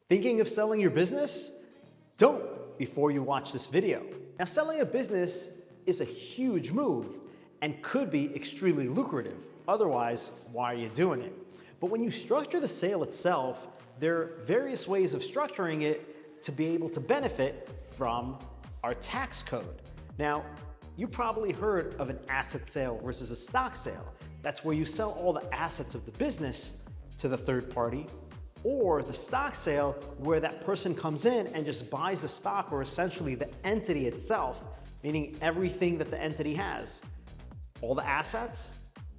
Thinking of selling your business? Don't before you watch this video. Now, selling a business is a huge move and could be extremely lucrative. Otherwise, why are you doing it? But when you structure the sale itself, there are various ways of structuring it to be able to benefit from our tax code. Now, you probably heard of an asset sale versus a stock sale. That's where you sell all the assets of the business to the third party, or the stock sale where that person comes in and just buys the stock, or essentially the entity itself, meaning everything that the entity has, all the assets,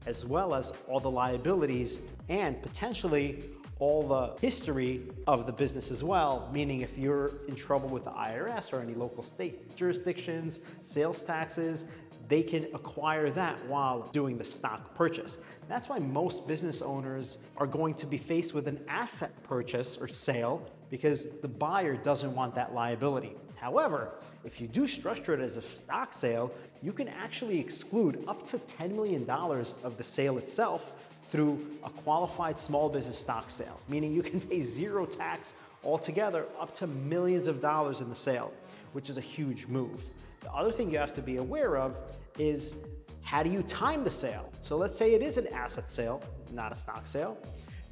as well as all the liabilities and potentially all the history of the business as well, meaning if you're in trouble with the IRS or any local state jurisdictions, sales taxes, they can acquire that while doing the stock purchase. That's why most business owners are going to be faced with an asset purchase or sale because the buyer doesn't want that liability. However, if you do structure it as a stock sale, you can actually exclude up to $10 million of the sale itself through a qualified small business stock sale, meaning you can pay zero tax altogether up to millions of dollars in the sale, which is a huge move. The other thing you have to be aware of is how do you time the sale? So let's say it is an asset sale, not a stock sale.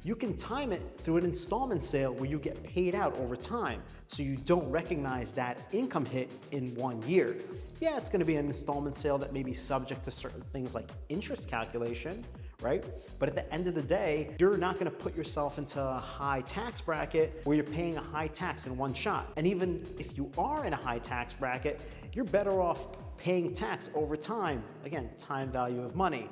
You can time it through an installment sale where you get paid out over time, so you don't recognize that income hit in 1 year. Yeah, it's gonna be an installment sale that may be subject to certain things like interest calculation, right? But at the end of the day, you're not gonna put yourself into a high tax bracket where you're paying a high tax in one shot. And even if you are in a high tax bracket, you're better off paying tax over time. Again, time value of money.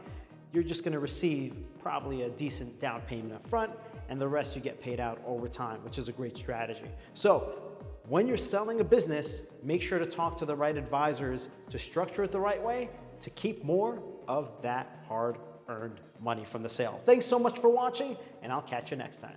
You're just gonna receive probably a decent down payment up front, and the rest you get paid out over time, which is a great strategy. So when you're selling a business, make sure to talk to the right advisors to structure it the right way to keep more of that hard-earned money from the sale. Thanks so much for watching, and I'll catch you next time.